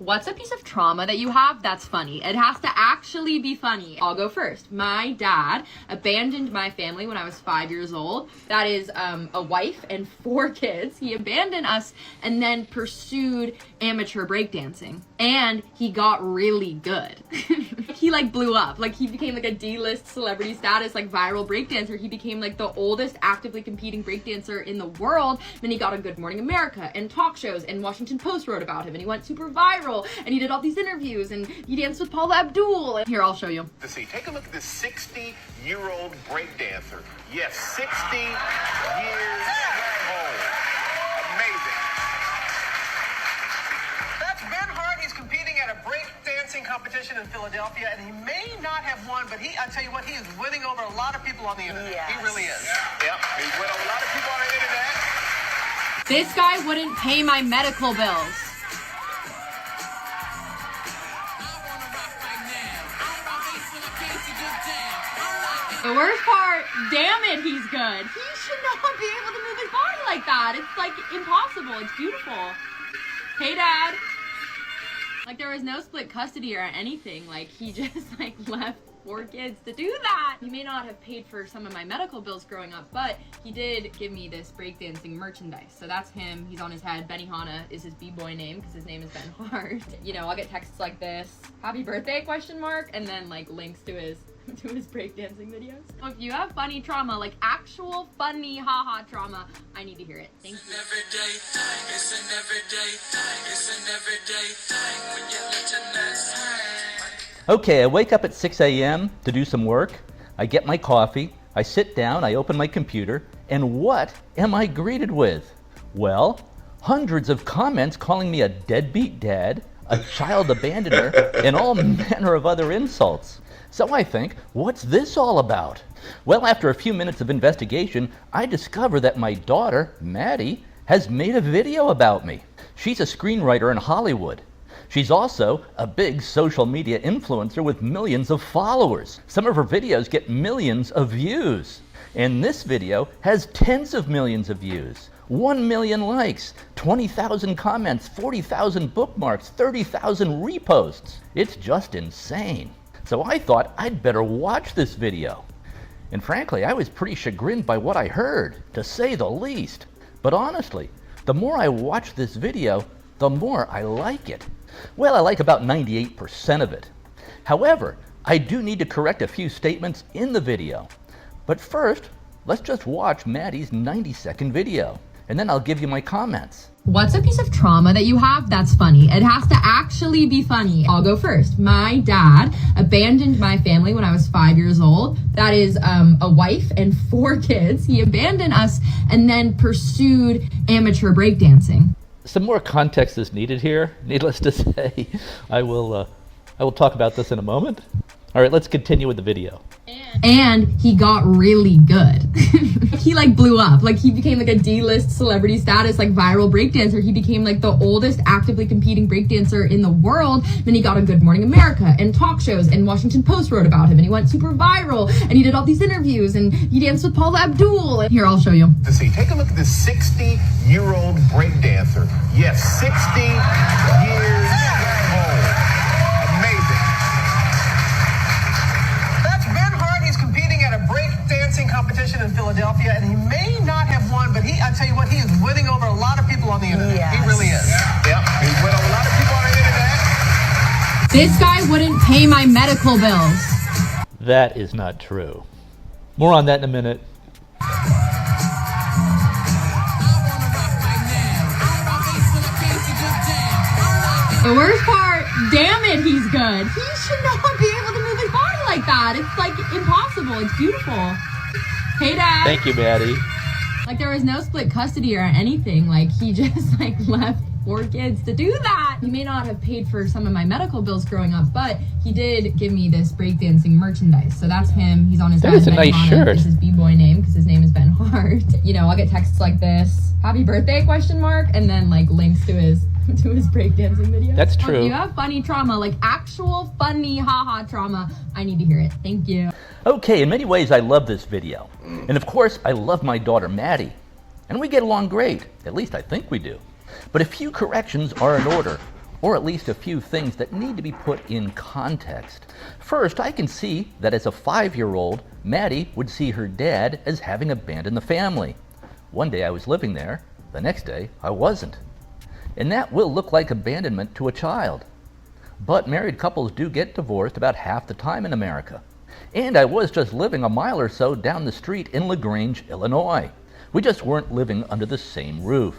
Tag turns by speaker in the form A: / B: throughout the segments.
A: What's a piece of trauma that you have that's funny? It has to actually be funny. I'll go first. My dad abandoned my family when I was 5 years old. That is a wife and 4 kids. He abandoned us and then pursued amateur breakdancing. And he got really good. He like blew up. Like he became like a D-list celebrity status, like viral breakdancer. He became like the oldest actively competing breakdancer in the world. Then he got on Good Morning America and talk shows, and Washington Post wrote about him, and he went super viral. And he did all these interviews, and he danced with Paula Abdul. And here, I'll show you.
B: See, take a look at this 60-year-old breakdancer. Yes, 60 years old. Amazing. That's Ben Hart. He's competing at a breakdancing competition in Philadelphia, and he may not have won, but I tell you what, he is winning over a lot of people on the internet. Yes. He really is. Yeah. He's winning over a lot of people on the internet.
A: This guy wouldn't pay my medical bills. The worst part, damn it, he's good. He should not be able to move his body like that. It's like impossible. It's beautiful. Hey, Dad. Like there was no split custody or anything. Like he just like left 4 kids to do that. He may not have paid for some of my medical bills growing up, but he did give me this breakdancing merchandise. So that's him. He's on his head. Benihana is his b-boy name because his name is Ben Hart. You know, I'll get texts like this, happy birthday, ? And then like links to his breakdancing videos. So if you have funny trauma, like actual funny haha trauma, I need to hear it. Thank you.
C: It's an everyday thing. It's an everyday thing. It's an everyday thing when you let your nuts hang.
D: Okay, I wake up at 6 a.m. to do some work. I get my coffee. I sit down. I open my computer. And what am I greeted with? Well, hundreds of comments calling me a deadbeat dad, a child abandoner, and all manner of other insults. So I think, what's this all about? Well, after a few minutes of investigation, I discover that my daughter, Maddie, has made a video about me. She's a screenwriter in Hollywood. She's also a big social media influencer with millions of followers. Some of her videos get millions of views. And this video has tens of millions of views. 1 million likes, 20,000 comments, 40,000 bookmarks, 30,000 reposts. It's just insane. So I thought I'd better watch this video. And frankly, I was pretty chagrined by what I heard, to say the least. But honestly, the more I watch this video, the more I like it. Well, I like about 98% of it. However, I do need to correct a few statements in the video. But first, let's just watch Maddie's 90-second video, and then I'll give you my comments.
A: What's a piece of trauma that you have that's funny? It has to actually be funny. I'll go first. My dad abandoned my family when I was 5 years old. That is a wife and 4 kids. He abandoned us and then pursued amateur breakdancing.
D: Some more context is needed here. Needless to say, I will talk about this in a moment. All right, let's continue with the video.
A: And he got really good. He like blew up. Like he became like a D-list celebrity status, like viral breakdancer. He became like the oldest actively competing breakdancer in the world. Then he got on Good Morning America and talk shows, and Washington Post wrote about him, and he went super viral, and he did all these interviews, and he danced with Paula Abdul. And here, I'll show you.
B: See, take a look at this 60-year-old breakdancer. Yes, 60 years old. Amazing. That's Ben Hart. He's competing at a breakdancing competition in Philadelphia, and he may not have won, but I tell you what, he is winning over a lot of people on the internet. Yes. He really is. Yeah. He's winning over a lot of people on the internet.
A: This guy wouldn't pay my medical bills.
D: That is not true. More on that in a minute.
A: The worst part, damn it, he's good. He should not be able to move his body like that. It's like impossible. It's beautiful. Hey, Dad.
D: Thank you, Maddie.
A: Like there was no split custody or anything. Like he just like left 4 kids to do that. He may not have paid for some of my medical bills growing up, but he did give me this breakdancing merchandise. So that's him. He's on his head.
D: That is a nice shirt.
A: Is his b-boy name because his name is Ben Hart. You know, I'll get texts like this, happy birthday, ? And then like links to his breakdancing videos.
D: That's true.
A: If you have funny trauma, like actual funny haha trauma, I need to hear it. Thank you.
D: Okay, in many ways I love this video. And of course, I love my daughter Maddie. And we get along great. At least I think we do. But a few corrections are in order. or at least a few things that need to be put in context. First, I can see that as a 5-year-old, Maddie would see her dad as having abandoned the family. One day I was living there, the next day I wasn't. And that will look like abandonment to a child. But married couples do get divorced about half the time in America. And I was just living a mile or so down the street in LaGrange, Illinois. We just weren't living under the same roof.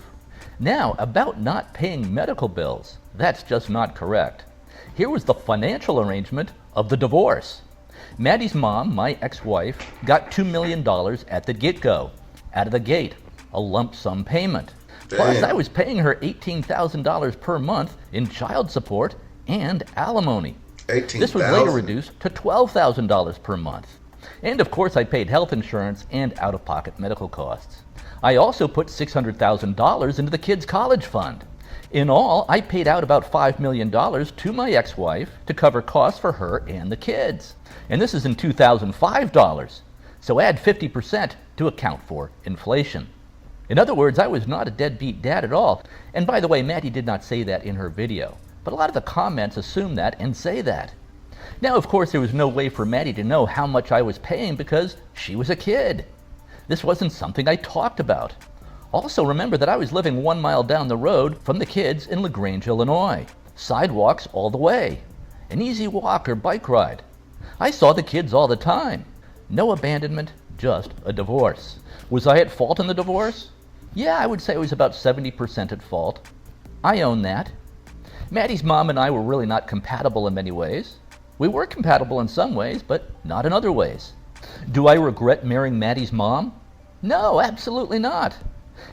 D: Now, about not paying medical bills, that's just not correct. Here was the financial arrangement of the divorce. Maddie's mom, my ex-wife, got $2 million at the get-go, out of the gate, a lump sum payment. Plus, I was paying her $18,000 per month in child support and alimony. This was later reduced to $12,000 per month. And of course, I paid health insurance and out-of-pocket medical costs. I also put $600,000 into the kids' college fund. In all, I paid out about $5 million to my ex-wife to cover costs for her and the kids. And this is in 2005 dollars. So add 50% to account for inflation. In other words, I was not a deadbeat dad at all. And by the way, Maddie did not say that in her video. But a lot of the comments assume that and say that. Now, of course, there was no way for Maddie to know how much I was paying because she was a kid. This wasn't something I talked about. Also, remember that I was living 1 mile down the road from the kids in LaGrange, Illinois. Sidewalks all the way. An easy walk or bike ride. I saw the kids all the time. No abandonment, just a divorce. Was I at fault in the divorce? Yeah, I would say I was about 70% at fault. I own that. Maddie's mom and I were really not compatible in many ways. We were compatible in some ways, but not in other ways. Do I regret marrying Maddie's mom? No, absolutely not.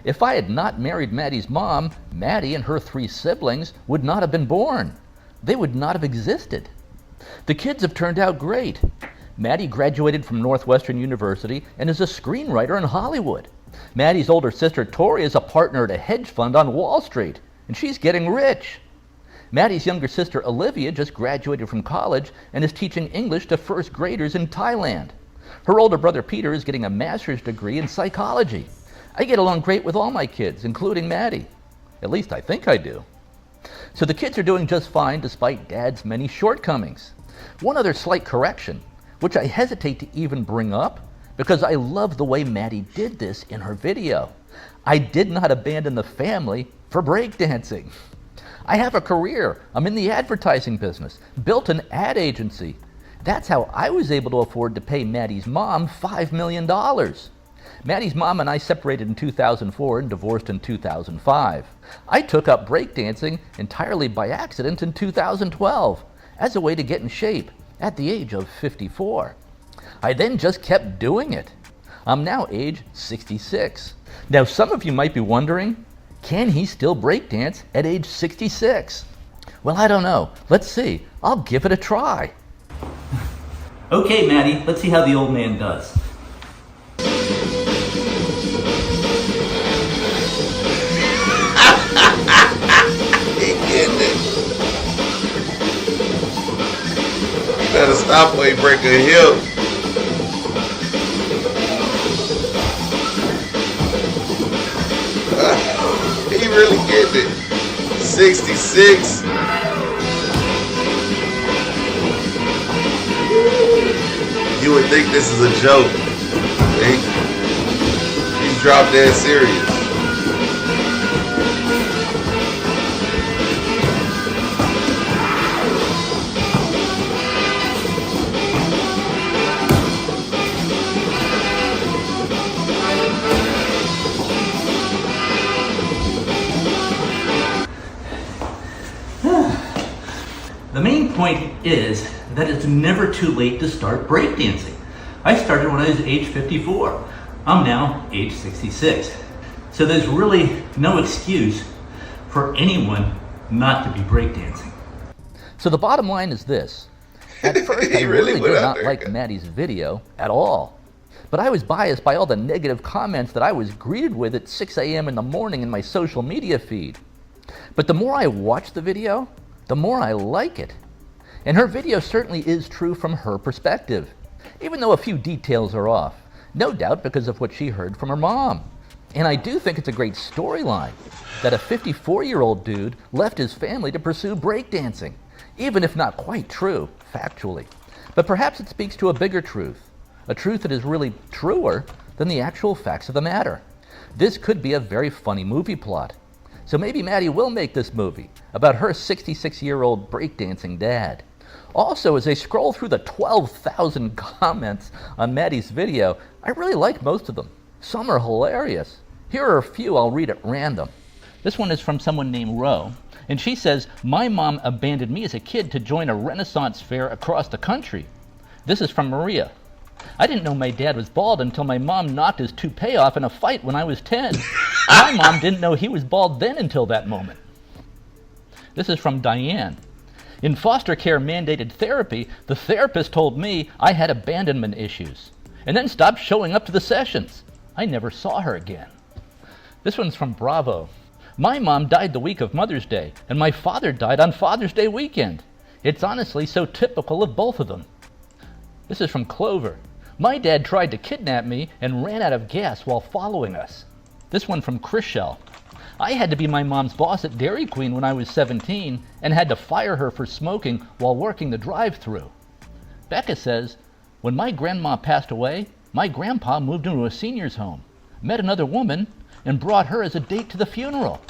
D: If I had not married Maddie's mom, Maddie and her 3 siblings would not have been born. They would not have existed. The kids have turned out great. Maddie graduated from Northwestern University and is a screenwriter in Hollywood. Maddie's older sister Tori is a partner at a hedge fund on Wall Street, and she's getting rich. Maddie's younger sister Olivia just graduated from college and is teaching English to first graders in Thailand. Her older brother Peter is getting a master's degree in psychology. I get along great with all my kids, including Maddie. At least I think I do. So the kids are doing just fine despite Dad's many shortcomings. One other slight correction, which I hesitate to even bring up because I love the way Maddie did this in her video. I did not abandon the family for breakdancing. I have a career. I'm in the advertising business, built an ad agency. That's how I was able to afford to pay Maddie's mom $5 million. Maddie's mom and I separated in 2004 and divorced in 2005. I took up breakdancing entirely by accident in 2012 as a way to get in shape at the age of 54. I then just kept doing it. I'm now age 66. Now some of you might be wondering, can he still breakdance at age 66? Well, I don't know. Let's see. I'll give it a try. Okay, Maddie, let's see how the old man does.
E: He getting it. You better stop when you break a hip. He really getting it. 66. You would think this is a joke. He's drop dead serious.
D: The main point is that it's never too late to start breakdancing. I started when I was age 54. I'm now age 66. So there's really no excuse for anyone not to be breakdancing. So the bottom line is this. At first, I really did not like Maddie's video at all. But I was biased by all the negative comments that I was greeted with at 6 a.m. in the morning in my social media feed. But the more I watch the video, the more I like it. And her video certainly is true from her perspective, even though a few details are off. No doubt because of what she heard from her mom. And I do think it's a great storyline that a 54-year-old dude left his family to pursue breakdancing, even if not quite true, factually. But perhaps it speaks to a bigger truth, a truth that is really truer than the actual facts of the matter. This could be a very funny movie plot. So maybe Maddie will make this movie about her 66-year-old breakdancing dad. Also, as I scroll through the 12,000 comments on Maddie's video, I really like most of them. Some are hilarious. Here are a few I'll read at random. This one is from someone named Ro, and she says, "My mom abandoned me as a kid to join a Renaissance fair across the country." This is from Maria. "I didn't know my dad was bald until my mom knocked his toupee off in a fight when I was 10. My mom didn't know he was bald then until that moment." This is from Diane. "In foster care mandated therapy, the therapist told me I had abandonment issues, and then stopped showing up to the sessions. I never saw her again." This one's from Bravo. "My mom died the week of Mother's Day, and my father died on Father's Day weekend. It's honestly so typical of both of them." This is from Clover. "My dad tried to kidnap me and ran out of gas while following us." This one from Chriselle. "I had to be my mom's boss at Dairy Queen when I was 17 and had to fire her for smoking while working the drive-thru." Becca says, "When my grandma passed away, my grandpa moved into a senior's home, met another woman, and brought her as a date to the funeral."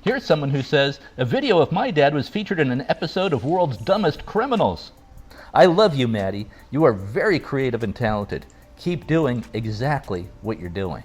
D: Here's someone who says, "A video of my dad was featured in an episode of World's Dumbest Criminals." I love you, Maddie. You are very creative and talented. Keep doing exactly what you're doing.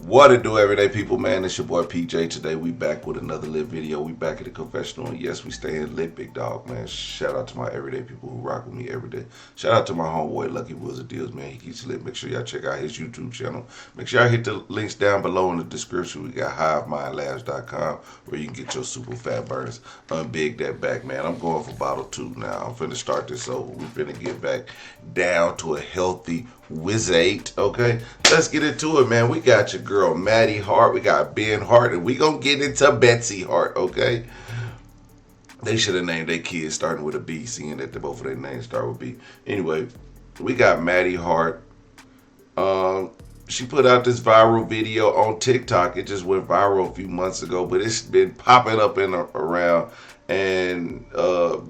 E: What it do, everyday people, man? It's your boy PJ. Today we back with another lit video. We back at the confessional, and yes, we staying lit, big dog, man. Shout out to my everyday people who rock with me every day. Shout out to my homeboy Lucky Wizard Deals, man. He keeps lit. Make sure y'all check out his YouTube channel. Make sure y'all hit the links down below in the description. We got HiveMindLabs.com where you can get your super fat burns. Unbig that back, man. I'm going for bottle 2 now. I'm finna start this over. We finna get back down to a healthy Wizard, okay? Let's get into it, man. We got your girl Maddie Hart, we got Ben Hart, and we gonna get into Betsy Hart, okay? They should have named their kids starting with a B, seeing that both of their names start with B. Anyway, we got Maddie Hart. She put out this viral video on TikTok. It just went viral a few months ago, but it's been popping up around. And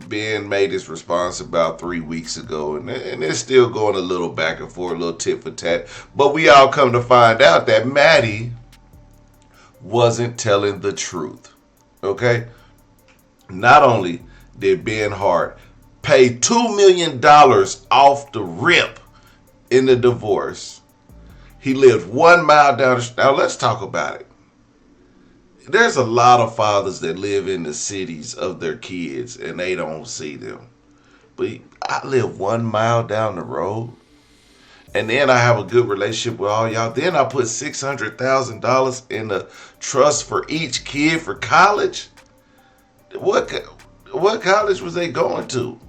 E: Ben made his response about 3 weeks ago, and it's still going a little back and forth, a little tit for tat. But we all come to find out that Maddie wasn't telling the truth. Okay? Not only did Ben Hart pay $2 million off the rip in the divorce, he lived 1 mile down the street. Now let's talk about it. There's a lot of fathers that live in the cities of their kids and they don't see them. But I live 1 mile down the road, and then I have a good relationship with all y'all. Then I put $600,000 in the trust for each kid for college. What college was they going to?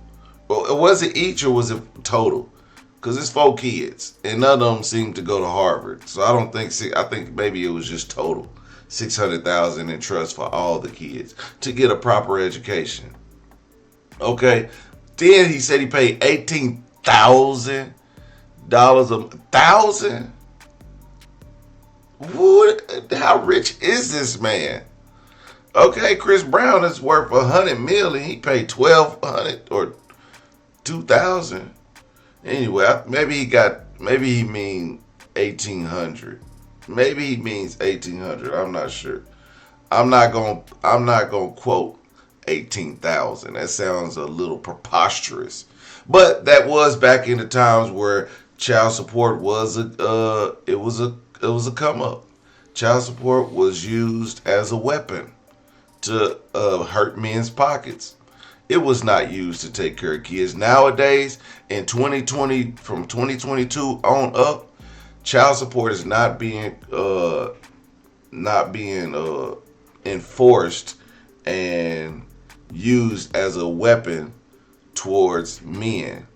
E: Was it each or was it total? Because it's 4 kids, and none of them seem to go to Harvard. So I think maybe it was just total. $600,000 in trust for all the kids to get a proper education. Okay. Then he said he paid $18,000 $1,000. What? How rich is this man? Okay, Chris Brown is worth $100 million. He paid $1,200 or $2,000. Anyway, maybe he mean $1,800. Maybe he means $1,800. I'm not sure. I'm not gonna quote 18,000. That sounds a little preposterous. But that was back in the times where child support was a come up. Child support was used as a weapon to hurt men's pockets. It was not used to take care of kids. Nowadays, in 2020, from 2022 on up, child support is not being enforced and used as a weapon towards men.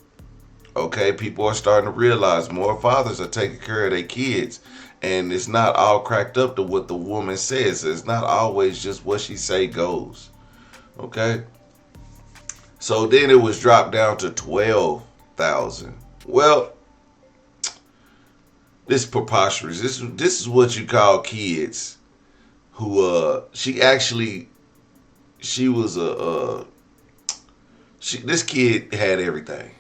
E: Okay, people are starting to realize more fathers are taking care of their kids, and it's not all cracked up to what the woman says. It's not always just what she say goes. Okay, so then it was dropped down to 12,000. Well, this is preposterous. This is what you call kids who this kid had everything.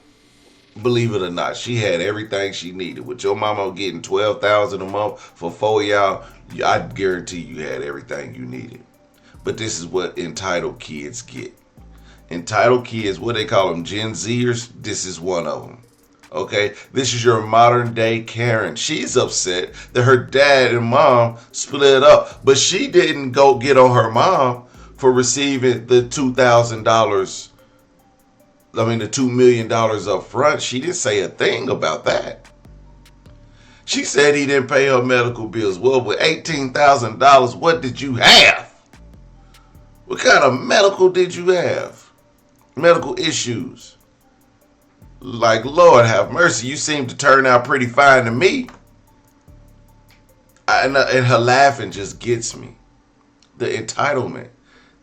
E: Believe it or not, she had everything she needed. With your mama getting 12,000 a month for 4 of y'all, I guarantee you had everything you needed. But this is what entitled kids get. Entitled kids, what they call them, Gen Zers, this is one of them. Okay, this is your modern day Karen. She's upset that her dad and mom split up, but she didn't go get on her mom for receiving the $2,000. I mean, the $2 million up front. She didn't say a thing about that. She said he didn't pay her medical bills. Well, with $18,000, what did you have? What kind of medical did you have? Medical issues. Like, Lord have mercy, you seem to turn out pretty fine to me. And her laughing just gets me. The entitlement.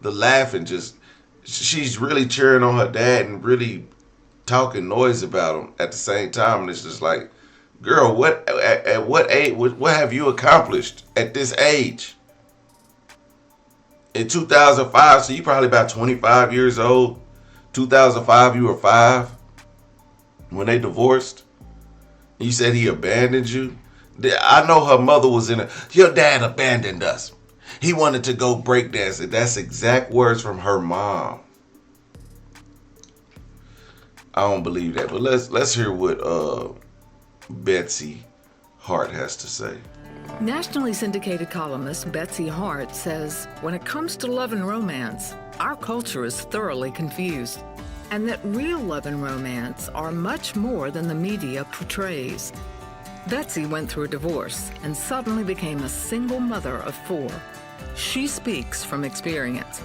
E: The laughing just... She's really cheering on her dad and really talking noise about him at the same time. And it's just like, girl, at what age, what have you accomplished at this age? In 2005, so you probably about 25 years old. 2005, you were 5 when they divorced. You said he abandoned you. I know her mother was your dad abandoned us. He wanted to go breakdancing. That's exact words from her mom. I don't believe that, but let's hear what Betsy Hart has to say.
F: Nationally syndicated columnist Betsy Hart says, when it comes to love and romance, our culture is thoroughly confused, and that real love and romance are much more than the media portrays. Betsy went through a divorce and suddenly became a single mother of 4. She speaks from experience.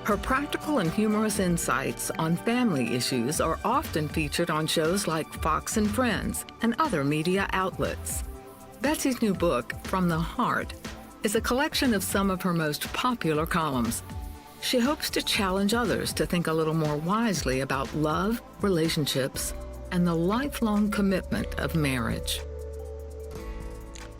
F: Her practical and humorous insights on family issues are often featured on shows like Fox and Friends and other media outlets. Betsy's new book, From the Heart, is a collection of some of her most popular columns. She hopes to challenge others to think a little more wisely about love, relationships, and the lifelong commitment of marriage.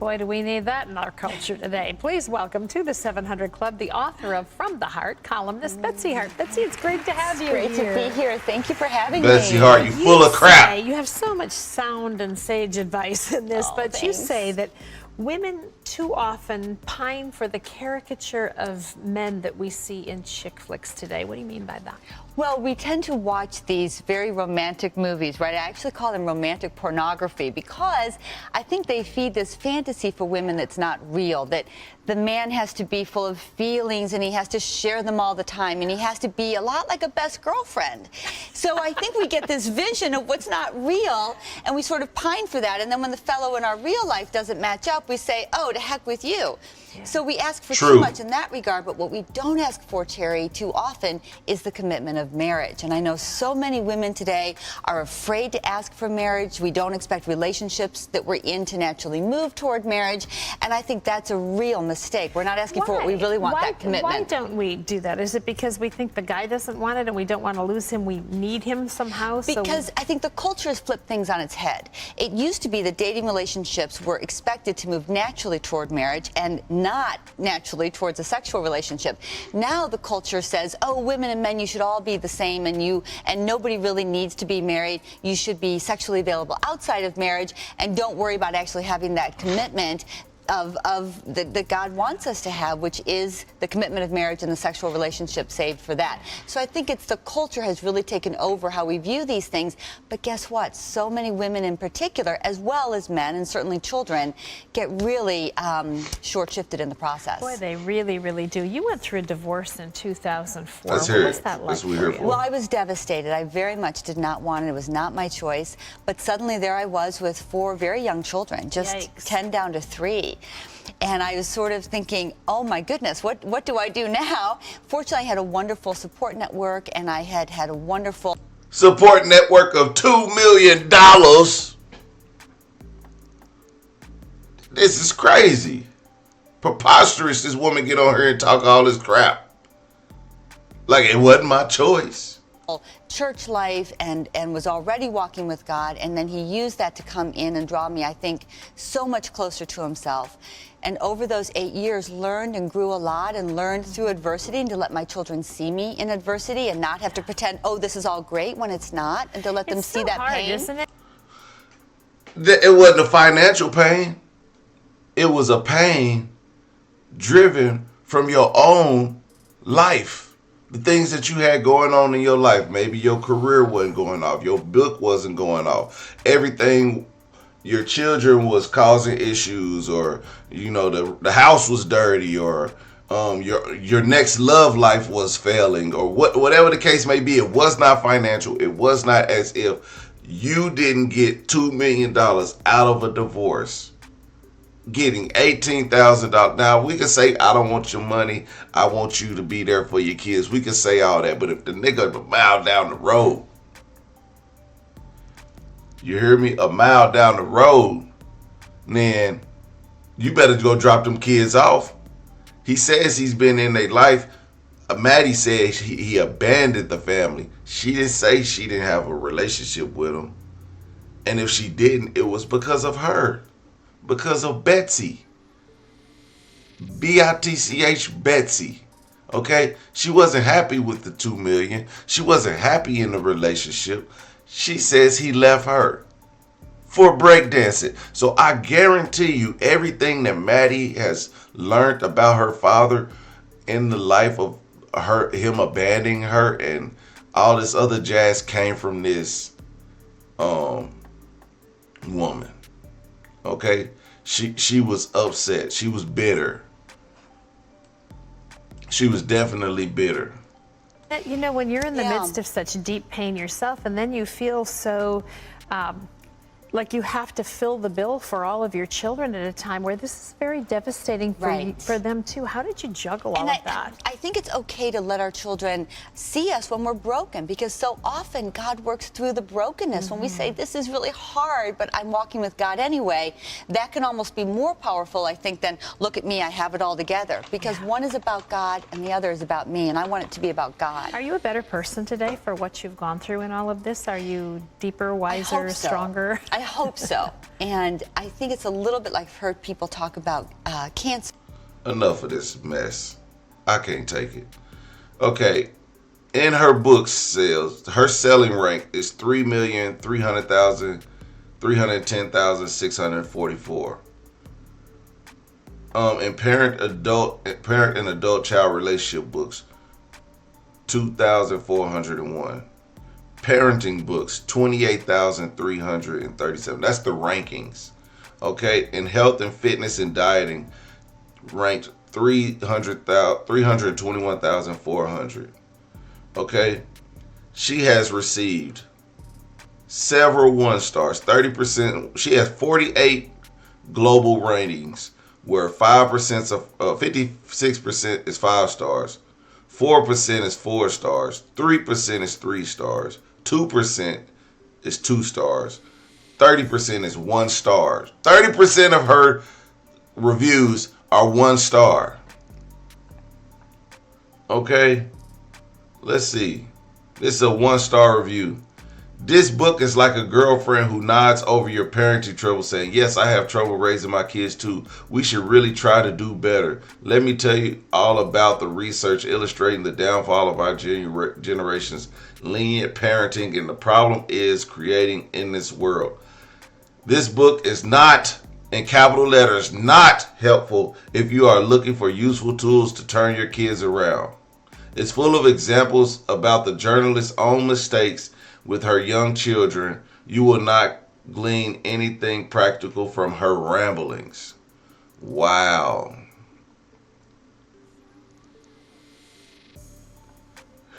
G: Boy, do we need that in our culture today. Please welcome to the 700 Club the author of From the Heart, columnist Betsy Hart. Betsy, it's great to have you
H: here. Great to be here. Thank you for having me.
E: Betsy Hart, you full of crap.
G: You have so much sound and sage advice in this, but thanks. You say that women too often pine for the caricature of men that we see in chick flicks today. What do you mean by that?
H: Well, we tend to watch these very romantic movies, right? I actually call them romantic pornography because I think they feed this fantasy for women that's not real, that the man has to be full of feelings and he has to share them all the time and he has to be a lot like a best girlfriend. So I think we get this vision of what's not real and we sort of pine for that. And then when the fellow in our real life doesn't match up, we say, oh, to heck with you. Yeah. So we ask for too much in that regard, but what we don't ask for, Terry, too often is the commitment of marriage. And I know so many women today are afraid to ask for marriage. We don't expect relationships that we're in to naturally move toward marriage. And I think that's a real mistake. We're not asking for what we really want, that commitment.
G: Why don't we do that? Is it because we think the guy doesn't want it and we don't want to lose him? We need him somehow?
H: Because I think the culture has flipped things on its head. It used to be that dating relationships were expected to move naturally toward marriage and not naturally towards a sexual relationship. Now the culture says, oh, women and men, you should all be the same, and nobody really needs to be married. You should be sexually available outside of marriage and don't worry about actually having that commitment that God wants us to have, which is the commitment of marriage and the sexual relationship saved for that. So I think it's the culture has really taken over how we view these things. But guess what? So many women in particular, as well as men and certainly children, get really short-shifted in the process.
G: Boy, they really, really do. You went through a divorce in 2004.
E: Let's
G: what
E: hear
G: was
E: it.
G: that like
E: That's what
G: for
E: we're
G: you?
E: for.
H: Well, I was devastated. I very much did not want it. It was not my choice. But suddenly there I was with 4 very young children, just
G: Yikes.
H: 10 down to 3. Maddie. And I was sort of thinking, oh my goodness, what do I do now? Fortunately, I had a wonderful support network, and I had a wonderful
E: support network of $2 million. This is crazy. Preposterous this woman get on here and talk all this crap. Like it wasn't my choice.
H: church life and was already walking with God, and then he used that to come in and draw me, I think, so much closer to himself. And over those 8 years, learned and grew a lot, and learned through adversity, and to let my children see me in adversity and not have to pretend, oh, this is all great when it's not, and to let them see that pain.
G: Isn't it?
E: It wasn't a financial pain. It was a pain driven from your own life. The things that you had going on in your life. Maybe your career wasn't going off. Your book wasn't going off. Everything, your children was causing issues, or, you know, the house was dirty, or your next love life was failing, or whatever the case may be. It was not financial. It was not as if you didn't get $2 million out of a divorce, getting $18,000. Now, we can say, I don't want your money. I want you to be there for your kids. We can say all that. But if the nigga a mile down the road, you hear me? A mile down the road, then you better go drop them kids off. He says he's been in their life. Maddie said he abandoned the family. She didn't say she didn't have a relationship with him. And if she didn't, it was because of her. Because of Betsy. B-I-T-C-H, Betsy. Okay? She wasn't happy with the $2 million. She wasn't happy in the relationship. She says he left her for breakdancing. So I guarantee you, everything that Maddie has learned about her father in the life of him abandoning her and all this other jazz came from this woman. Okay? She was upset. She was bitter. She was definitely bitter.
G: You know, when you're in the midst of such deep pain yourself, and then you feel so like you have to fill the bill for all of your children at a time where this is very devastating for them too. How did you juggle all of that?
H: I think it's okay to let our children see us when we're broken, because so often God works through the brokenness. When we say, this is really hard, but I'm walking with God anyway, that can almost be more powerful, I think, than look at me, I have it all together. Because one is about God and the other is about me, and I want it to be about God.
G: Are you a better person today for what you've gone through in all of this? Are you deeper, wiser, stronger?
H: I hope so. And I think it's a little bit like I've heard people talk about cancer.
E: Enough of this mess. I can't take it. Okay. In her book sales, her selling rank is 3,310,644. In parent and adult child relationship books, 2,401. Parenting books, 28,337. That's the rankings. Okay, in health and fitness and dieting, ranked 321,400. Okay, she has received several 1 stars. 30%. She has 48 global ratings, where 5% of 56% is 5 stars, 4% is 4 stars, 3% is 3 stars. 2% is 2 stars. 30% is 1 star. 30% of her reviews are 1 star. Okay? Let's see. This is a 1-star review. This book is like a girlfriend who nods over your parenting trouble, saying, yes, I have trouble raising my kids too. We should really try to do better. Let me tell you all about the research illustrating the downfall of our generation's lenient parenting and the problem is creating in this world. This book is not, in capital letters, not helpful if you are looking for useful tools to turn your kids around. It's full of examples about the journalist's own mistakes with her young children. You will not glean anything practical from her ramblings. Wow.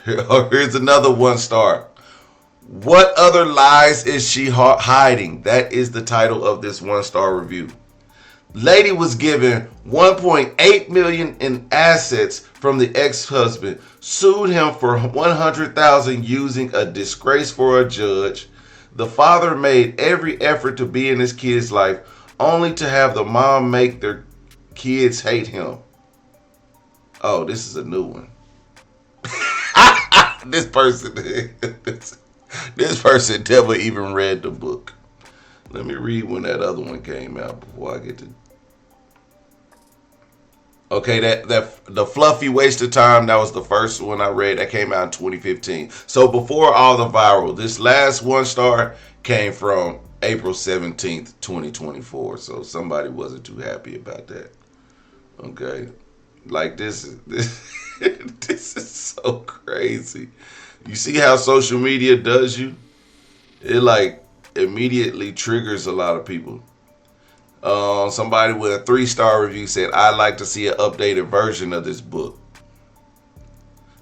E: Here's another 1 star. What other lies is she hiding? That is the title of this 1-star review. Lady was given $1.8 million in assets from the ex-husband, sued him for $100,000 using a disgrace for a judge. The father made every effort to be in his kid's life, only to have the mom make their kids hate him. Oh, this is a new one. This person never even read the book. Let me read when that other one came out before I get to. Okay, the fluffy waste of time, that was the first one I read. That came out in 2015. So before all the viral, this last 1-star came from April 17th, 2024. So somebody wasn't too happy about that. Okay. Like this is so crazy. You see how social media does you? It like immediately triggers a lot of people. Somebody with a 3-star review said, I'd like to see an updated version of this book.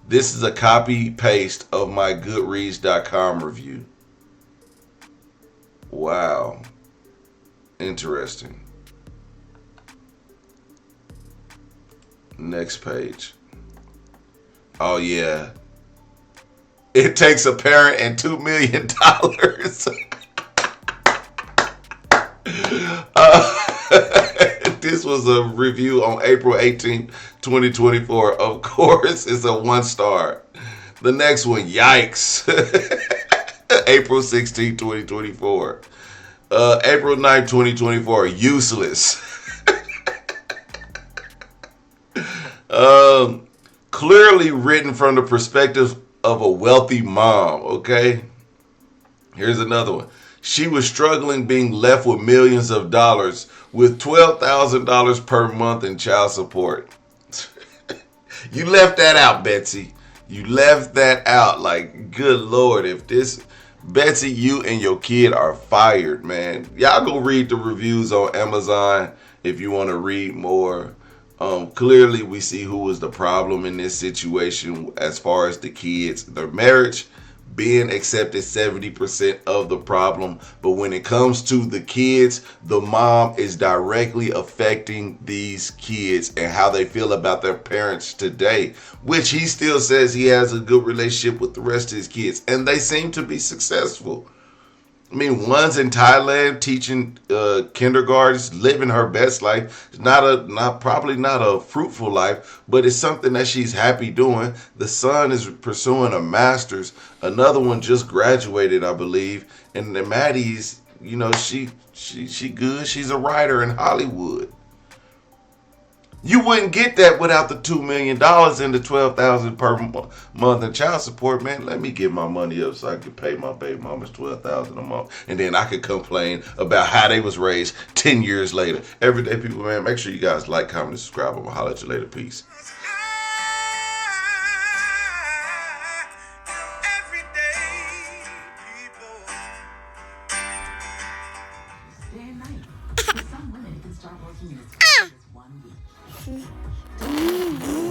E: This is a copy paste of my Goodreads.com review. Wow. Interesting. Next page. Oh yeah. It takes a parent and $2 million. This was a review on April 18th, 2024. Of course, it's a 1-star. The next one, yikes. April 16th, 2024. April 9th, 2024, useless. Clearly written from the perspective of a wealthy mom, okay? Here's another one. She was struggling being left with millions of dollars with $12,000 per month in child support. You left that out, Betsy. You left that out. Like, good Lord, if this... Betsy, you and your kid are fired, man. Y'all go read the reviews on Amazon if you want to read more. Clearly, we see who was the problem in this situation as far as the kids. Their marriage being accepted 70% of the problem. But when it comes to the kids, the mom is directly affecting these kids and how they feel about their parents today, which he still says he has a good relationship with the rest of his kids. And they seem to be successful. I mean, one's in Thailand teaching kindergartens, living her best life. Probably not a fruitful life, but it's something that she's happy doing. The son is pursuing a master's. Another one just graduated, I believe. And Maddie's, you know, she good. She's a writer in Hollywood. You wouldn't get that without the $2 million and the $12,000 per month in child support, man. Let me get my money up so I can pay my baby mamas $12,000 a month, and then I could complain about how they was raised 10 years later. Everyday people, man. Make sure you guys like, comment, and subscribe. I'm gonna holler at you later. Peace.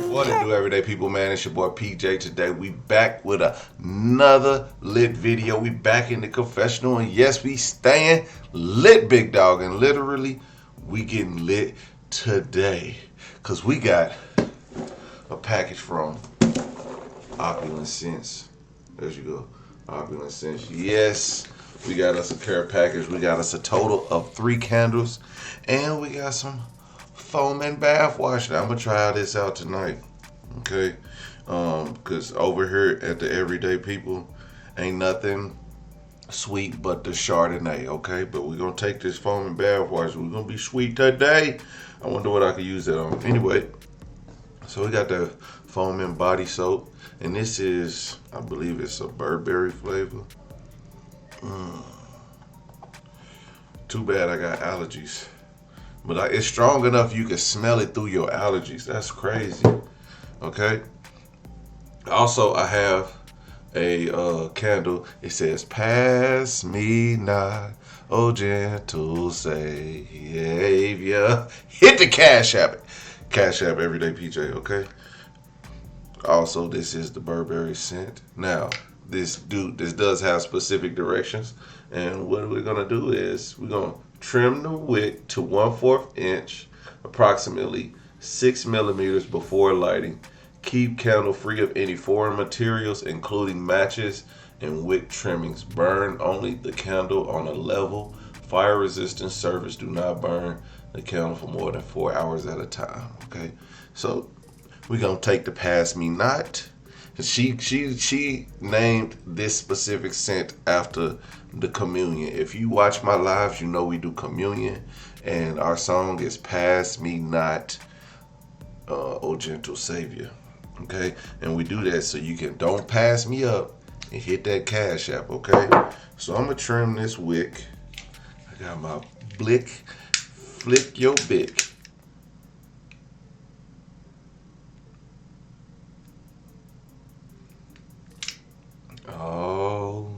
E: What it do, everyday people, man? It's your boy PJ. Today we back with another lit video. We back in the confessional, and yes, we staying lit, big dog. And literally, we getting lit today because we got a package from Opulence Scents. There you go, Opulence Scents. Yes, we got us a care package. We got us a total of 3 candles, and we got some foam and bath wash. Now, I'm gonna try this out tonight, okay? Because over here at the Everyday People, ain't nothing sweet but the Chardonnay, okay? But we're gonna take this foam and bath wash. We're gonna be sweet today. I wonder what I could use that on. Anyway, so we got the foam and body soap, and this is, I believe it's a Burberry flavor. Too bad I got allergies. But it's strong enough you can smell it through your allergies. That's crazy. Okay. Also, I have a candle. It says, "Pass me not, oh gentle Savior." Hit the Cashapp. Cashapp Everyday PJ. Okay. Also, this is the Burberry scent. Now, this does have specific directions, and what we're gonna do is we're gonna Trim the wick to 1/4 inch, approximately 6 millimeters before lighting. Keep candle free of any foreign materials, including matches and wick trimmings. Burn only the candle on a level, fire-resistant surface. Do not burn the candle for more than 4 hours at a time. Okay, so we're gonna take the Pass Me Not. She named this specific scent after the communion. If you watch my lives, you know we do communion, and our song is Pass Me Not, O Gentle Savior. Okay, and we do that so you can don't pass me up and hit that Cashapp. Okay, so I'm gonna trim this wick. I got my flick your bick. Oh,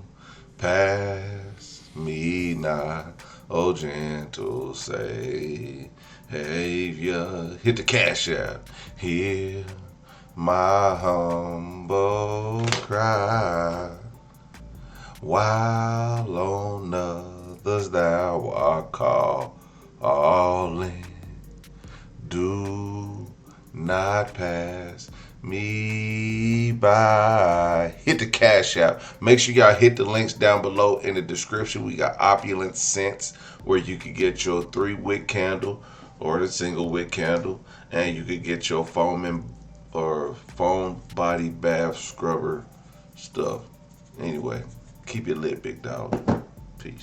E: pass me not, oh gentle Savior. Hit the Cashapp. Hear my humble cry, while on others thou art calling. Do not pass me by. Hit the Cashapp. Make sure y'all hit the links down below in the description. We got Opulence Scents, where you can get your 3-wick candle or the single wick candle, and you could get your foam body bath scrubber stuff. Anyway, keep it lit, big dog. Peace.